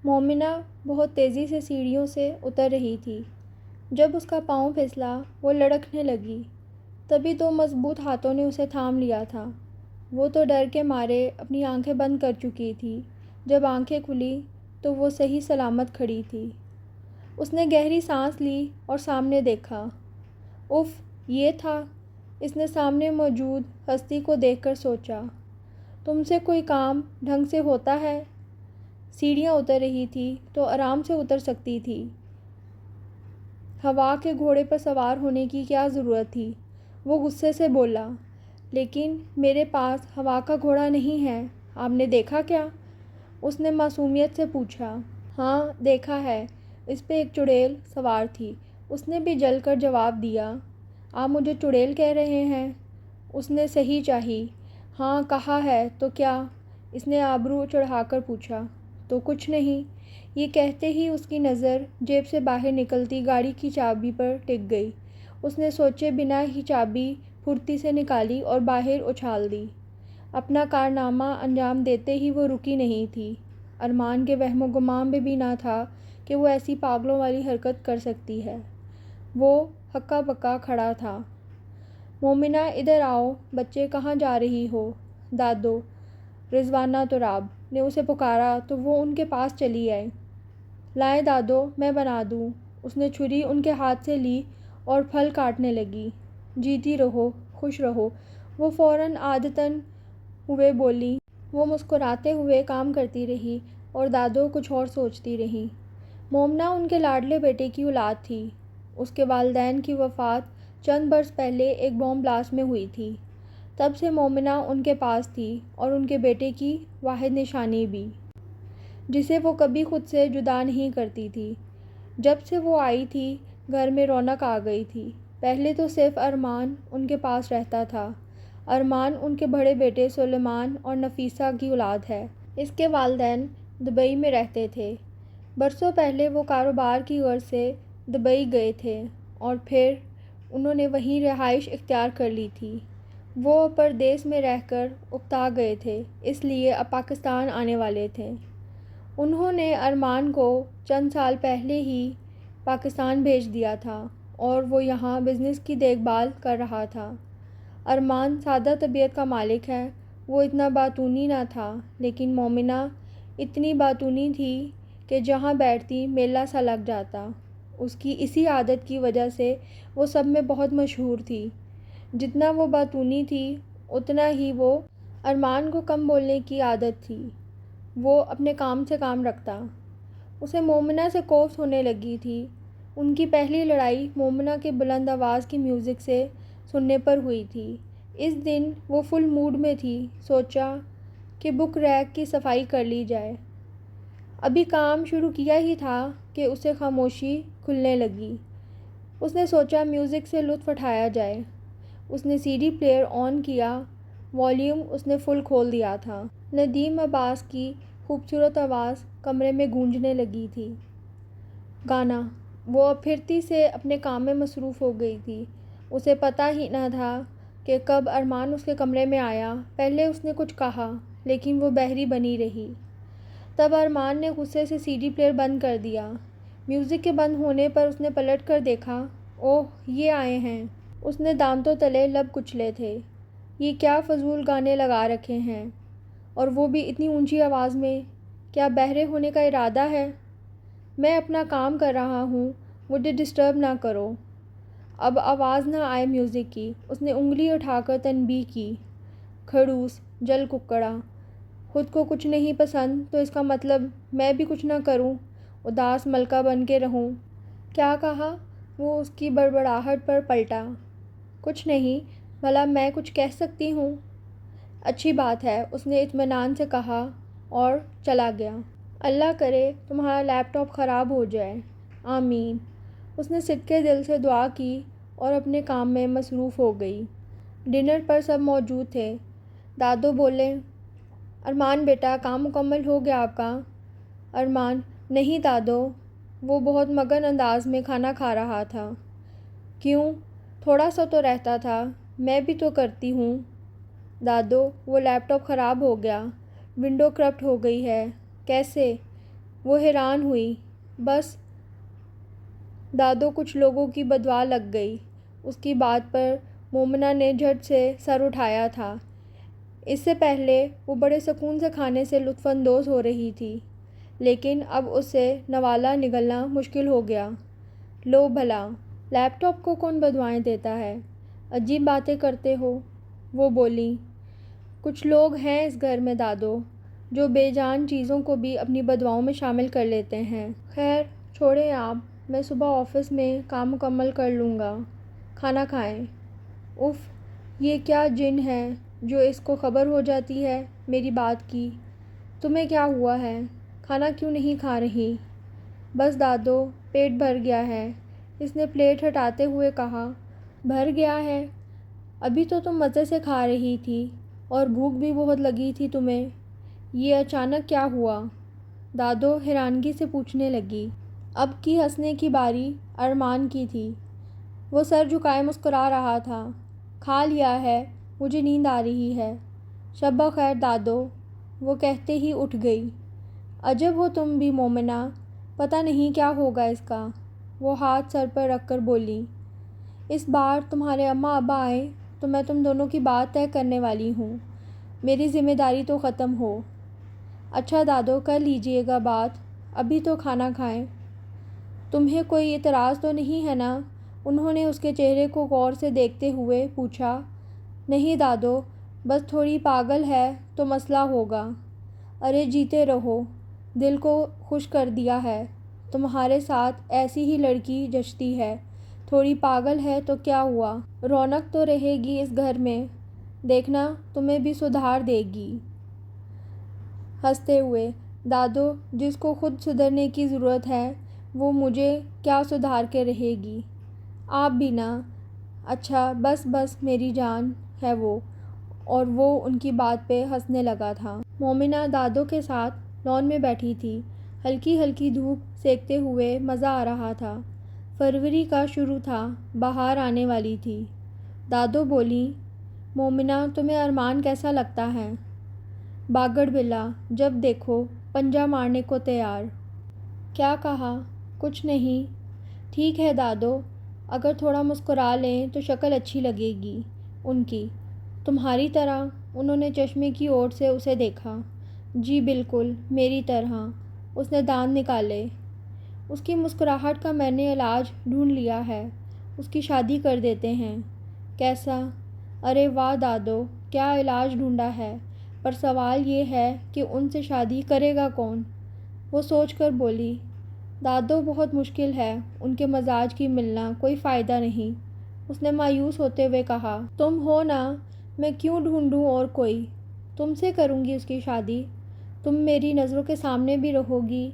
مومنہ بہت تیزی سے سیڑھیوں سے اتر رہی تھی۔ جب اس کا پاؤں پھسلا وہ لڑکھنے لگی۔ تبھی دو مضبوط ہاتھوں نے اسے تھام لیا تھا۔ وہ تو ڈر کے مارے اپنی آنکھیں بند کر چکی تھی۔ جب آنکھیں کھلیں تو وہ صحیح سلامت کھڑی تھی۔ اس نے گہری سانس لی اور سامنے دیکھا۔ اف، یہ تھا! اس نے سامنے موجود ہستی کو دیکھ کر سوچا، تم سے کوئی کام ڈھنگ سے ہوتا ہے؟ سیڑھیاں اتر رہی تھی تو آرام سے اتر سکتی تھی۔ ہوا کے گھوڑے پر سوار ہونے کی کیا ضرورت تھی؟ وہ غصے سے بولا، لیکن میرے پاس ہوا کا گھوڑا نہیں ہے، آپ نے دیکھا کیا؟ اس نے معصومیت سے پوچھا۔ ہاں، دیکھا ہے، اس پہ ایک چڑیل سوار تھی، اس نے بھی جل کر جواب دیا۔ آپ مجھے چڑیل کہہ رہے ہیں؟ اس نے صحیح چاہی۔ ہاں کہا ہے تو کیا؟ اس نے آبرو چڑھا کر پوچھا۔ تو کچھ نہیں۔ یہ کہتے ہی اس کی نظر جیب سے باہر نکلتی گاڑی کی چابی پر ٹک گئی۔ اس نے سوچے بنا ہی چابی پھرتی سے نکالی اور باہر اچھال دی۔ اپنا کارنامہ انجام دیتے ہی وہ رکی نہیں تھی۔ ارمان کے وہم و گمان میں بھی نہ تھا کہ وہ ایسی پاگلوں والی حرکت کر سکتی ہے۔ وہ ہکا بکا کھڑا تھا۔ مومنہ ادھر آؤ، بچے کہاں جا رہی ہو؟ دادو، رضوانہ تراب نے اسے پکارا تو وہ ان کے پاس چلی آئی۔ لائیں دادو، میں بنا دوں۔ اس نے چھری ان کے ہاتھ سے لی اور پھل کاٹنے لگی۔ جیتی رہو، خوش رہو، وہ فوراً عادتاً ہوئے بولی۔ وہ مسکراتے ہوئے کام کرتی رہی اور دادو کچھ اور سوچتی رہی۔ مومنہ ان کے لاڈلے بیٹے کی اولاد تھی۔ اس کے والدین کی وفات چند برس پہلے ایک بم بلاسٹ میں ہوئی تھی۔ تب سے مومنہ ان کے پاس تھی اور ان کے بیٹے کی واحد نشانی بھی، جسے وہ کبھی خود سے جدا نہیں کرتی تھی۔ جب سے وہ آئی تھی گھر میں رونق آ گئی تھی۔ پہلے تو صرف ارمان ان کے پاس رہتا تھا۔ ارمان ان کے بڑے بیٹے سلیمان اور نفیسہ کی اولاد ہے۔ اس کے والدین دبئی میں رہتے تھے۔ برسوں پہلے وہ کاروبار کی غرض سے دبئی گئے تھے اور پھر انہوں نے وہیں رہائش اختیار کر لی تھی۔ وہ پردیس میں رہ کر اکتا گئے تھے، اس لیے اب پاکستان آنے والے تھے۔ انہوں نے ارمان کو چند سال پہلے ہی پاکستان بھیج دیا تھا اور وہ یہاں بزنس کی دیکھ بھال کر رہا تھا۔ ارمان سادہ طبیعت کا مالک ہے۔ وہ اتنا باتونی نہ تھا، لیکن مومنہ اتنی باتونی تھی کہ جہاں بیٹھتی میلہ سا لگ جاتا۔ اس کی اسی عادت کی وجہ سے وہ سب میں بہت مشہور تھی۔ جتنا وہ باتونی تھی اتنا ہی وہ ارمان کو کم بولنے کی عادت تھی۔ وہ اپنے کام سے کام رکھتا۔ اسے مومنہ سے کوفت ہونے لگی تھی۔ ان کی پہلی لڑائی مومنہ کے بلند آواز کی میوزک سے سننے پر ہوئی تھی۔ اس دن وہ فل موڈ میں تھی۔ سوچا کہ بک ریک کی صفائی کر لی جائے۔ ابھی کام شروع کیا ہی تھا کہ اسے خاموشی کھلنے لگی۔ اس نے سوچا میوزک سے لطف اٹھایا جائے۔ اس نے سی ڈی پلیئر آن کیا۔ والیوم اس نے فل کھول دیا تھا۔ ندیم عباس کی خوبصورت آواز کمرے میں گونجنے لگی تھی۔ گانا! وہ اب پھرتی سے اپنے کام میں مصروف ہو گئی تھی۔ اسے پتہ ہی نہ تھا کہ کب ارمان اس کے کمرے میں آیا۔ پہلے اس نے کچھ کہا، لیکن وہ بحری بنی رہی۔ تب ارمان نے غصے سے سی ڈی پلیئر بند کر دیا۔ میوزک کے بند ہونے پر اس نے پلٹ کر دیکھا۔ اوہ، یہ آئے ہیں! اس نے دانتوں تلے لب کچلے تھے۔ یہ کیا فضول گانے لگا رکھے ہیں، اور وہ بھی اتنی اونچی آواز میں! کیا بہرے ہونے کا ارادہ ہے؟ میں اپنا کام کر رہا ہوں، مجھے ڈسٹرب نہ کرو۔ اب آواز نہ آئے میوزک کی۔ اس نے انگلی اٹھا کر تنبیہ کی۔ کھڑوس! جل ککڑا! خود کو کچھ نہیں پسند تو اس کا مطلب میں بھی کچھ نہ کروں، اداس ملکہ بن کے رہوں۔ کیا کہا؟ وہ اس کی بڑبڑاہٹ پر پلٹا۔ کچھ نہیں، بھلا میں کچھ کہہ سکتی ہوں؟ اچھی بات ہے، اس نے اطمینان سے کہا اور چلا گیا۔ اللہ کرے تمہارا لیپ ٹاپ خراب ہو جائے۔ آمین۔ اس نے صدقے دل سے دعا کی اور اپنے کام میں مصروف ہو گئی۔ ڈنر پر سب موجود تھے۔ دادو بولے، ارمان بیٹا، کام مکمل ہو گیا آپ کا؟ ارمان: نہیں دادو۔ وہ بہت مگن انداز میں کھانا کھا رہا تھا۔ کیوں؟ تھوڑا سا تو رہتا تھا، میں بھی تو کرتی ہوں۔ دادو، وہ لیپ ٹاپ خراب ہو گیا، ونڈو کرپٹ ہو گئی ہے۔ کیسے؟ وہ حیران ہوئی۔ بس دادو کچھ لوگوں کی بددعا لگ گئی۔ اس کی بات پر مومنہ نے جھٹ سے سر اٹھایا تھا۔ اس سے پہلے وہ بڑے سکون سے کھانے سے لطف اندوز ہو رہی تھی، لیکن اب اسے نوالہ نگلنا مشکل ہو گیا۔ لو بھلا، لیپ ٹاپ کو کون بددعائیں دیتا ہے؟ عجیب باتیں کرتے ہو، وہ بولیں۔ کچھ لوگ ہیں اس گھر میں دادو، جو بے جان چیزوں کو بھی اپنی بددعاؤں میں شامل کر لیتے ہیں۔ خیر چھوڑیں آپ، میں صبح آفس میں کام مکمل کر لوں گا۔ کھانا کھائیں۔ اف، یہ کیا جن ہے جو اس کو خبر ہو جاتی ہے میری بات کی؟ تمہیں کیا ہوا ہے؟ کھانا کیوں نہیں کھا رہی؟ بس دادو، پیٹ بھر گیا ہے، اس نے پلیٹ ہٹاتے ہوئے کہا۔ بھر گیا ہے؟ ابھی تو تم مزے سے کھا رہی تھی اور بھوک بھی بہت لگی تھی تمہیں، یہ اچانک کیا ہوا؟ دادو حیرانگی سے پوچھنے لگی۔ اب کی ہنسنے کی باری ارمان کی تھی۔ وہ سر جھکائے مسکرا رہا تھا۔ کھا لیا ہے، مجھے نیند آ رہی ہے۔ شب بخیر دادو، وہ کہتے ہی اٹھ گئی۔ عجب ہو تم بھی مومنہ، پتہ نہیں کیا ہوگا اس کا، وہ ہاتھ سر پر رکھ کر بولی۔ اس بار تمہارے اماں ابا آئیں تو میں تم دونوں کی بات طے کرنے والی ہوں، میری ذمہ داری تو ختم ہو۔ اچھا دادو، کر لیجئے گا بات، ابھی تو کھانا کھائیں۔ تمہیں کوئی اعتراض تو نہیں ہے نا؟ انہوں نے اس کے چہرے کو غور سے دیکھتے ہوئے پوچھا۔ نہیں دادو، بس تھوڑی پاگل ہے تو مسئلہ ہوگا۔ ارے جیتے رہو، دل کو خوش کر دیا ہے، تمہارے ساتھ ایسی ہی لڑکی جچتی ہے، تھوڑی پاگل ہے تو کیا ہوا، رونق تو رہے گی اس گھر میں، دیکھنا تمہیں بھی سدھار دے گی۔ ہنستے ہوئے، دادو، جس کو خود سدھرنے کی ضرورت ہے وہ مجھے کیا سدھار کے رہے گی، آپ بھی نا۔ اچھا بس بس میری جان ہے وہ، اور وہ ان کی بات پہ ہنسنے لگا تھا۔ مومنہ دادو کے ساتھ لان میں بیٹھی تھی، ہلکی ہلکی دھوپ سینکتے ہوئے مزہ آ رہا تھا۔ فروری کا شروع تھا، بہار آنے والی تھی۔ دادو بولیں۔ مومنہ، تمہیں ارمان کیسا لگتا ہے؟ باگڑ بلا، جب دیکھو پنجہ مارنے کو تیار۔ کیا کہا؟ کچھ نہیں۔ ٹھیک ہے دادو، اگر تھوڑا مسکرا لیں تو شکل اچھی لگے گی ان کی، تمہاری طرح۔ انہوں نے چشمے کی اوٹ سے اسے دیکھا۔ جی بالکل میری طرح، اس نے دانت نکالے۔ اس کی مسکراہٹ کا میں نے علاج ڈھونڈ لیا ہے، اس کی شادی کر دیتے ہیں۔ کیسا؟ ارے واہ دادو، کیا علاج ڈھونڈا ہے، پر سوال یہ ہے کہ ان سے شادی کرے گا کون؟ وہ سوچ کر بولی۔ دادو بہت مشکل ہے ان کے مزاج کی ملنا، کوئی فائدہ نہیں، اس نے مایوس ہوتے ہوئے کہا۔ تم ہو نا، میں کیوں ڈھونڈوں اور کوئی، تم سے کروں گی اس کی شادی، تم میری نظروں کے سامنے بھی رہو گی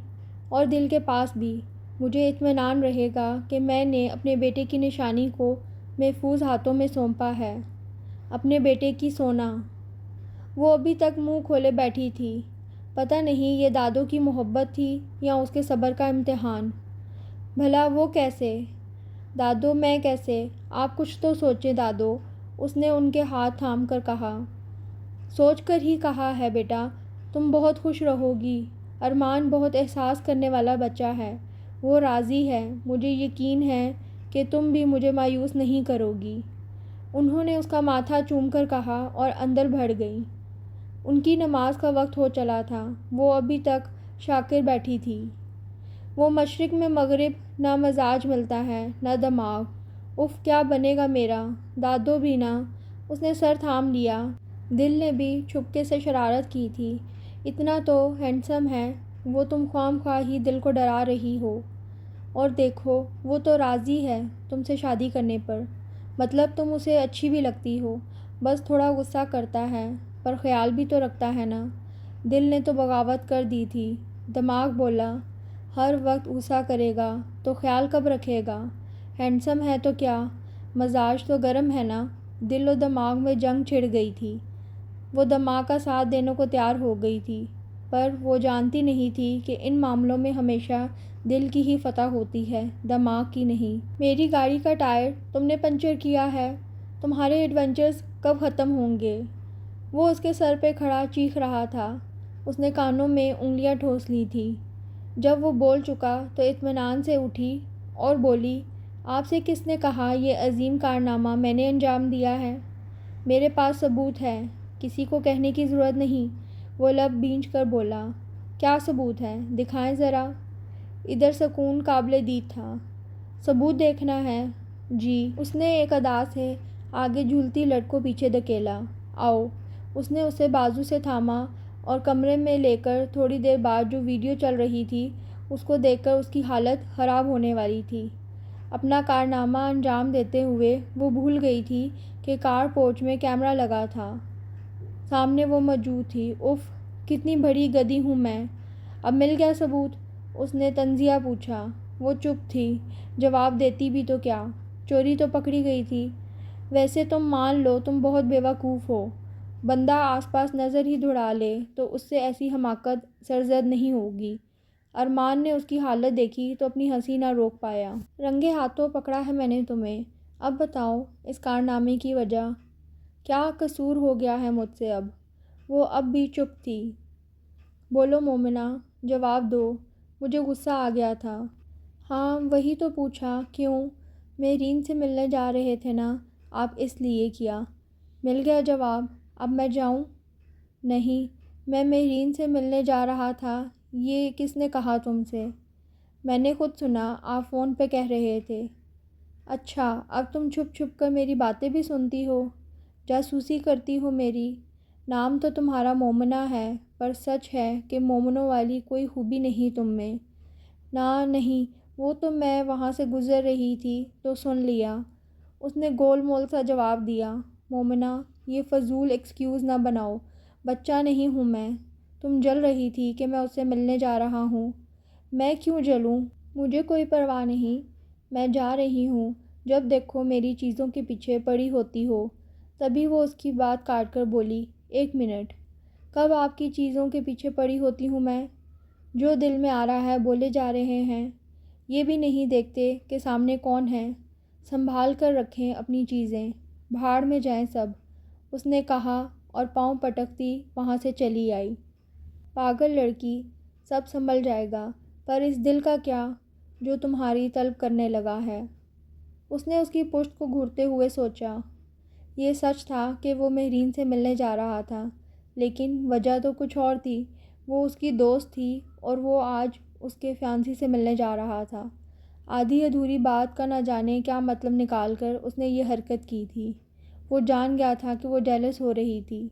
اور دل کے پاس بھی، مجھے اطمینان رہے گا کہ میں نے اپنے بیٹے کی نشانی کو محفوظ ہاتھوں میں سونپا ہے، اپنے بیٹے کی سونا۔ وہ ابھی تک منہ کھولے بیٹھی تھی، پتہ نہیں یہ دادو کی محبت تھی یا اس کے صبر کا امتحان۔ بھلا وہ کیسے؟ دادو میں کیسے؟ آپ کچھ تو سوچیں دادو، اس نے ان کے ہاتھ تھام کر کہا۔ سوچ کر ہی کہا ہے بیٹا، تم بہت خوش رہو گی، ارمان بہت احساس کرنے والا بچہ ہے، وہ راضی ہے، مجھے یقین ہے کہ تم بھی مجھے مایوس نہیں کرو گی۔ انہوں نے اس کا ماتھا چوم کر کہا اور اندر بڑھ گئیں۔ ان کی نماز کا وقت ہو چلا تھا، وہ ابھی تک شاکر بیٹھی تھی۔ وہ مشرق میں مغرب، نہ مزاج ملتا ہے نہ دماغ، اف کیا بنے گا میرا، دادو بھی نا۔ اس نے سر تھام لیا۔ دل نے بھی چھپکے سے شرارت کی تھی، اتنا تو ہینڈسم ہے وہ، تم خواہ خواہ ہی دل کو ڈرا رہی ہو، اور دیکھو وہ تو راضی ہے تم سے شادی کرنے پر، مطلب تم اسے اچھی بھی لگتی ہو، بس تھوڑا غصہ کرتا ہے، پر خیال بھی تو رکھتا ہے نا۔ دل نے تو بغاوت کر دی تھی، دماغ بولا ہر وقت غصہ کرے گا تو خیال کب رکھے گا، ہینڈسم ہے تو کیا، مزاج تو گرم ہے نا۔ دل و دماغ میں جنگ چھڑ گئی تھی، وہ دماغ کا ساتھ دینے کو تیار ہو گئی تھی، پر وہ جانتی نہیں تھی کہ ان معاملوں میں ہمیشہ دل کی ہی فتح ہوتی ہے، دماغ کی نہیں۔ میری گاڑی کا ٹائر تم نے پنچر کیا ہے، تمہارے ایڈونچرز کب ختم ہوں گے؟ وہ اس کے سر پہ کھڑا چیخ رہا تھا، اس نے کانوں میں انگلیاں ٹھونس لی تھیں۔ جب وہ بول چکا تو اطمینان سے اٹھی اور بولی، آپ سے کس نے کہا یہ عظیم کارنامہ میں نے انجام دیا ہے؟ میرے پاس ثبوت ہے، کسی کو کہنے کی ضرورت نہیں۔ وہ لب بھینچ کر بولا، کیا ثبوت ہے؟ دکھائیں ذرا۔ ادھر سکون قابل دید تھا۔ ثبوت دیکھنا ہے؟ جی۔ اس نے ایک ادا سے آگے جھولتی لٹ کو پیچھے دھکیلا۔ آؤ۔ اس نے اسے بازو سے تھاما اور کمرے میں لے کر تھوڑی دیر بعد جو ویڈیو چل رہی تھی اس کو دیکھ کر اس کی حالت خراب ہونے والی تھی۔ اپنا کارنامہ انجام دیتے ہوئے وہ بھول گئی تھی کہ کار پورچ میں کیمرہ لگا تھا۔ سامنے وہ موجود تھی۔ اف، کتنی بڑی گدی ہوں میں۔ اب مل گیا ثبوت؟ اس نے طنزیہ پوچھا۔ وہ چپ تھی۔ جواب دیتی بھی تو کیا، چوری تو پکڑی گئی تھی۔ ویسے تم مان لو تم بہت بیوقوف ہو۔ بندہ آس پاس نظر ہی دوڑا لے تو اس سے ایسی حماقت سرزد نہیں ہوگی۔ ارمان نے اس کی حالت دیکھی تو اپنی ہنسی نہ روک پایا۔ رنگے ہاتھوں پکڑا ہے میں نے تمہیں۔ اب بتاؤ اس کارنامے کی وجہ۔ کیا قصور ہو گیا ہے مجھ سے اب؟ وہ اب بھی چپ تھی۔ بولو مومنہ، جواب دو۔ مجھے غصہ آ گیا تھا۔ ہاں وہی تو پوچھا، کیوں؟ مہرین سے ملنے جا رہے تھے نا آپ، اس لیے کیا۔ مل گیا جواب۔ اب میں جاؤں؟ نہیں، میں مہرین سے ملنے جا رہا تھا۔ یہ کس نے کہا تم سے؟ میں نے خود سنا، آپ فون پہ کہہ رہے تھے۔ اچھا، اب تم چھپ چھپ کر میری باتیں بھی سنتی ہو، جاسوسی کرتی ہو میری۔ نام تو تمہارا مومنہ ہے، پر سچ ہے کہ مومنوں والی کوئی خوبی نہیں تم میں۔ نہ نہیں، وہ تو میں وہاں سے گزر رہی تھی تو سن لیا۔ اس نے گول مول سا جواب دیا۔ مومنہ، یہ فضول ایکسکیوز نہ بناؤ، بچہ نہیں ہوں میں۔ تم جل رہی تھی کہ میں اس سے ملنے جا رہا ہوں۔ میں کیوں جلوں؟ مجھے کوئی پرواہ نہیں۔ میں جا رہی ہوں، جب دیکھو میری چیزوں کے پیچھے پڑی ہوتی ہو۔ تبھی وہ اس کی بات کاٹ کر بولی، ایک منٹ، کب آپ کی چیزوں کے پیچھے پڑی ہوتی ہوں میں؟ جو دل میں آ رہا ہے بولے جا رہے ہیں۔ یہ بھی نہیں دیکھتے کہ سامنے کون ہے؟ سنبھال کر رکھیں اپنی چیزیں، بھاڑ میں جائیں سب، اس نے کہا اور پاؤں پٹکتی وہاں سے چلی آئی۔ پاگل لڑکی، سب سنبھل جائے گا، پر اس دل کا کیا جو تمہاری طلب کرنے لگا ہے؟ اس نے اس کی پشت کو گھورتے ہوئے سوچا۔ یہ سچ تھا کہ وہ مہرین سے ملنے جا رہا تھا، لیکن وجہ تو کچھ اور تھی۔ وہ اس کی دوست تھی اور وہ آج اس کے فیانسی سے ملنے جا رہا تھا۔ آدھی ادھوری بات کا نہ جانے کیا مطلب نکال کر اس نے یہ حرکت کی تھی۔ وہ جان گیا تھا کہ وہ جیلس ہو رہی تھی۔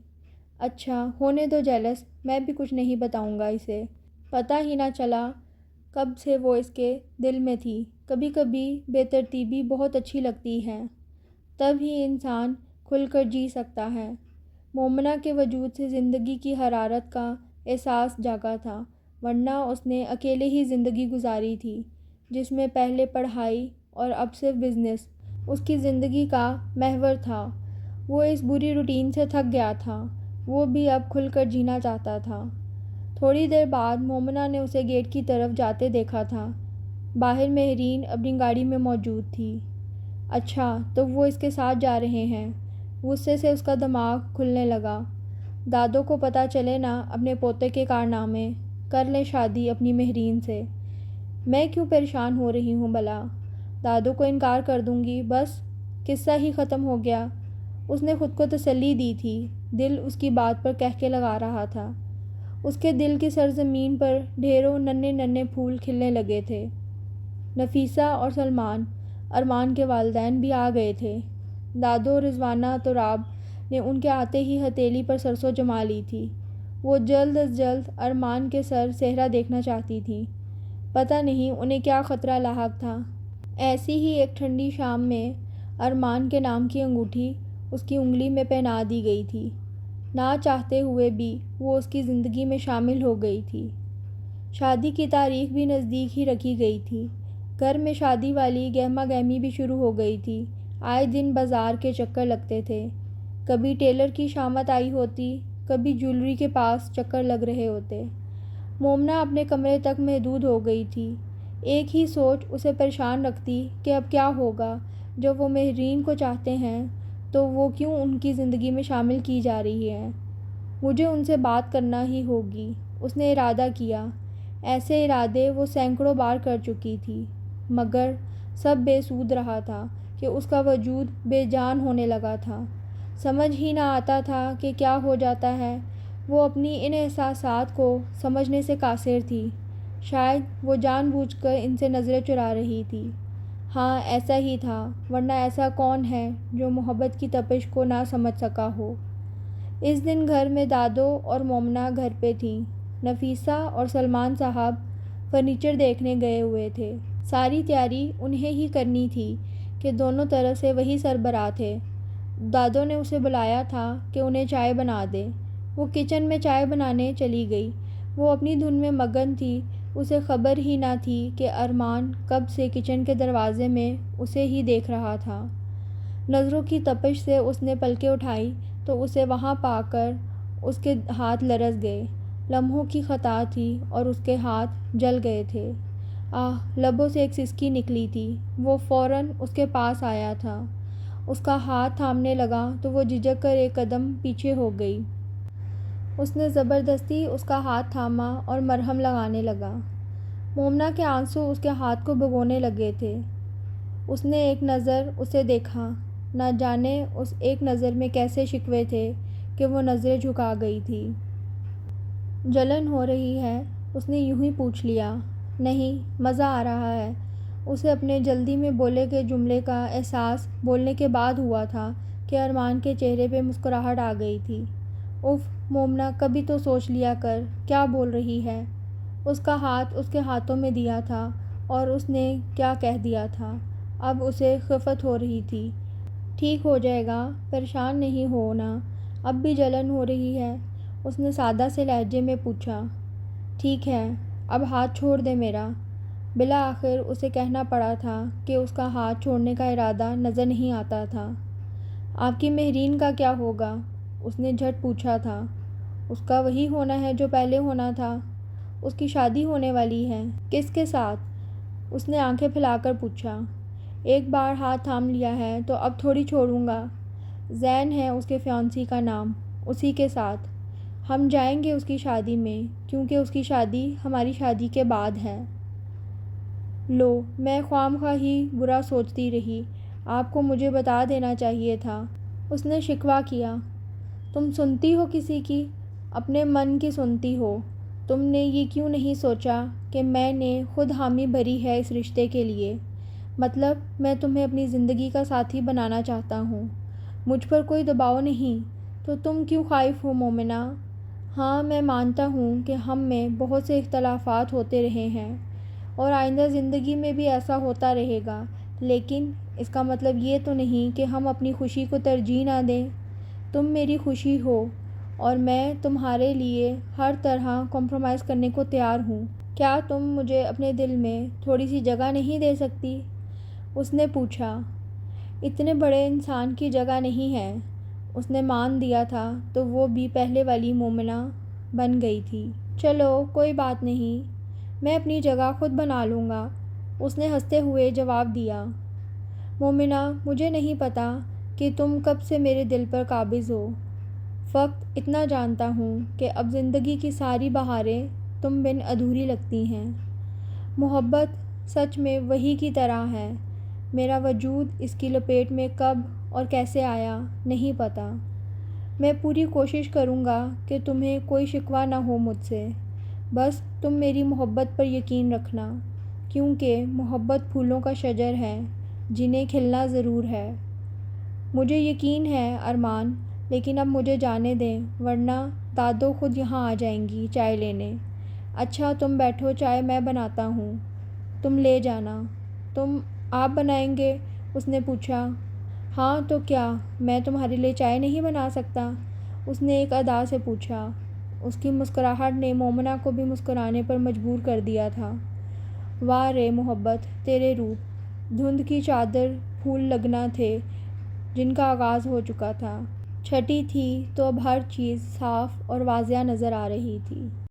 اچھا، ہونے دو جیلس، میں بھی کچھ نہیں بتاؤں گا اسے۔ پتہ ہی نہ چلا کب سے وہ اس کے دل میں تھی۔ کبھی کبھی بے ترتیبی بہت اچھی لگتی ہے، تب ہی انسان کھل کر جی سکتا ہے۔ مومنہ کے وجود سے زندگی کی حرارت کا احساس جاگا تھا، ورنہ اس نے اکیلے ہی زندگی گزاری تھی، جس میں پہلے پڑھائی اور اب صرف بزنس اس کی زندگی کا محور تھا۔ وہ اس بری روٹین سے تھک گیا تھا، وہ بھی اب کھل کر جینا چاہتا تھا۔ تھوڑی دیر بعد مومنہ نے اسے گیٹ کی طرف جاتے دیکھا تھا۔ باہر مہرین اپنی گاڑی میں موجود تھی۔ اچھا، تو وہ اس کے ساتھ جا رہے ہیں۔ غصے سے اس کا دماغ کھلنے لگا۔ دادو کو پتہ چلے نا اپنے پوتے کے کارنامے، کر لیں شادی اپنی مہرین سے۔ میں کیوں پریشان ہو رہی ہوں بھلا؟ دادو کو انکار کر دوں گی، بس قصہ ہی ختم ہو گیا۔ اس نے خود کو تسلی دی تھی، دل اس کی بات پر کہکے لگا رہا تھا۔ اس کے دل کی سرزمین پر ڈھیروں ننھے ننھے پھول کھلنے لگے تھے۔ نفیسہ اور سلمان، ارمان کے والدین بھی آ گئے تھے۔ دادو رضوانہ تراب نے ان کے آتے ہی ہتھیلی پر سرسوں جما لی تھی۔ وہ جلد از جلد ارمان کے سر سہرا دیکھنا چاہتی تھی۔ پتہ نہیں انہیں کیا خطرہ لاحق تھا۔ ایسی ہی ایک ٹھنڈی شام میں ارمان کے نام کی انگوٹھی اس کی انگلی میں پہنا دی گئی تھی۔ نہ چاہتے ہوئے بھی وہ اس کی زندگی میں شامل ہو گئی تھی۔ شادی کی تاریخ بھی نزدیک ہی رکھی گئی تھی۔ گھر میں شادی والی گہما گہمی بھی شروع ہو گئی تھی۔ آئے دن بازار کے چکر لگتے تھے۔ کبھی ٹیلر کی شامت آئی ہوتی، کبھی جولری کے پاس چکر لگ رہے ہوتے۔ مومنہ اپنے کمرے تک محدود ہو گئی تھی۔ ایک ہی سوچ اسے پریشان رکھتی کہ اب کیا ہوگا جب وہ مہرین کو چاہتے ہیں تو وہ کیوں ان کی زندگی میں شامل کی جا رہی ہے۔ مجھے ان سے بات کرنا ہی ہوگی، اس نے ارادہ کیا۔ ایسے ارادے وہ سینکڑوں بار کر چکی تھی، مگر سب بے سود رہا تھا کہ اس کا وجود بے جان ہونے لگا تھا۔ سمجھ ہی نہ آتا تھا کہ کیا ہو جاتا ہے۔ وہ اپنی ان احساسات کو سمجھنے سے قاصر تھی۔ شاید وہ جان بوجھ کر ان سے نظریں چرا رہی تھی۔ ہاں، ایسا ہی تھا، ورنہ ایسا کون ہے جو محبت کی تپش کو نہ سمجھ سکا ہو۔ اس دن گھر میں دادو اور مومنہ گھر پہ تھیں۔ نفیسہ اور سلمان صاحب فرنیچر دیکھنے گئے ہوئے تھے۔ ساری تیاری انہیں ہی کرنی تھی کہ دونوں طرف سے وہی سربراہ تھے۔ دادو نے اسے بلایا تھا کہ انہیں چائے بنا دے۔ وہ کچن میں چائے بنانے چلی گئی۔ وہ اپنی دھن میں مگن تھی، اسے خبر ہی نہ تھی کہ ارمان کب سے کچن کے دروازے میں اسے ہی دیکھ رہا تھا۔ نظروں کی تپش سے اس نے پلکیں اٹھائی تو اسے وہاں پا کر اس کے ہاتھ لرز گئے۔ لمحوں کی خطا تھی اور اس کے ہاتھ جل گئے تھے۔ لبوں سے ایک سسکی نکلی تھی۔ وہ فوراً اس کے پاس آیا تھا۔ اس کا ہاتھ تھامنے لگا تو وہ جھجک کر ایک قدم پیچھے ہو گئی۔ اس نے زبردستی اس کا ہاتھ تھاما اور مرہم لگانے لگا۔ مومنہ کے آنسو اس کے ہاتھ کو بھگونے لگے تھے۔ اس نے ایک نظر اسے دیکھا، نہ جانے اس ایک نظر میں کیسے شکوے تھے کہ وہ نظریں جھکا گئی تھی۔ جلن ہو رہی ہے؟ اس نے یوں ہی پوچھ لیا۔ نہیں، مزہ آ رہا ہے۔ اسے اپنے جلدی میں بولے گئے جملے کا احساس بولنے کے بعد ہوا تھا کہ ارمان کے چہرے پہ مسکراہٹ آ گئی تھی۔ اف مومنہ، کبھی تو سوچ لیا کر، کیا بول رہی ہے؟ اس کا ہاتھ اس کے ہاتھوں میں دیا تھا اور اس نے کیا کہہ دیا تھا۔ اب اسے خفت ہو رہی تھی۔ ٹھیک ہو جائے گا، پریشان نہیں ہونا، اب بھی جلن ہو رہی ہے؟ اس نے سادہ سے لہجے میں پوچھا۔ ٹھیک ہے، اب ہاتھ چھوڑ دے میرا۔ بالآخر اسے کہنا پڑا تھا کہ اس کا ہاتھ چھوڑنے کا ارادہ نظر نہیں آتا تھا۔ آپ کی مہرین کا کیا ہوگا؟ اس نے جھٹ پوچھا تھا۔ اس کا وہی ہونا ہے جو پہلے ہونا تھا۔ اس کی شادی ہونے والی ہے۔ کس کے ساتھ؟ اس نے آنکھیں پھیلا کر پوچھا۔ ایک بار ہاتھ تھام لیا ہے تو اب تھوڑی چھوڑوں گا۔ زین ہے اس کے فیانسی کا نام، اسی کے ساتھ۔ ہم جائیں گے اس کی شادی میں، کیونکہ اس کی شادی ہماری شادی کے بعد ہے۔ لو، میں خواہ ہی برا سوچتی رہی، آپ کو مجھے بتا دینا چاہیے تھا۔ اس نے شکوہ کیا۔ تم سنتی ہو کسی کی؟ اپنے من کی سنتی ہو۔ تم نے یہ کیوں نہیں سوچا کہ میں نے خود حامی بھری ہے اس رشتے کے لیے؟ مطلب میں تمہیں اپنی زندگی کا ساتھی بنانا چاہتا ہوں، مجھ پر کوئی دباؤ نہیں۔ تو تم کیوں خائف ہو مومنہ؟ ہاں، میں مانتا ہوں کہ ہم میں بہت سے اختلافات ہوتے رہے ہیں اور آئندہ زندگی میں بھی ایسا ہوتا رہے گا، لیکن اس کا مطلب یہ تو نہیں کہ ہم اپنی خوشی کو ترجیح نہ دیں۔ تم میری خوشی ہو اور میں تمہارے لیے ہر طرح کمپرومائز کرنے کو تیار ہوں۔ کیا تم مجھے اپنے دل میں تھوڑی سی جگہ نہیں دے سکتی؟ اس نے پوچھا۔ اتنے بڑے انسان کی جگہ نہیں ہے۔ اس نے مان دیا تھا تو وہ بھی پہلے والی مومنہ بن گئی تھی۔ چلو کوئی بات نہیں، میں اپنی جگہ خود بنا لوں گا، اس نے ہنستے ہوئے جواب دیا۔ مومنہ، مجھے نہیں پتا کہ تم کب سے میرے دل پر قابض ہو، فقط اتنا جانتا ہوں کہ اب زندگی کی ساری بہاریں تم بن ادھوری لگتی ہیں۔ محبت سچ میں وہی کی طرح ہے، میرا وجود اس کی لپیٹ میں کب اور کیسے آیا نہیں پتا۔ میں پوری کوشش کروں گا کہ تمہیں کوئی شکوہ نہ ہو مجھ سے، بس تم میری محبت پر یقین رکھنا، کیونکہ محبت پھولوں کا شجر ہے جنہیں کھلنا ضرور ہے۔ مجھے یقین ہے ارمان، لیکن اب مجھے جانے دیں ورنہ دادو خود یہاں آ جائیں گی چائے لینے۔ اچھا تم بیٹھو، چائے میں بناتا ہوں، تم لے جانا۔ تم آپ بنائیں گے؟ اس نے پوچھا۔ ہاں تو کیا میں تمہارے لیے چائے نہیں بنا سکتا؟ اس نے ایک ادا سے پوچھا۔ اس کی مسکراہٹ نے مومنہ کو بھی مسکرانے پر مجبور کر دیا تھا۔ واہ رے محبت، تیرے روپ! دھند کی چادر پھول لگنا تھے جن کا آغاز ہو چکا تھا، چھٹی تھی تو اب ہر چیز صاف اور واضح نظر آ رہی تھی۔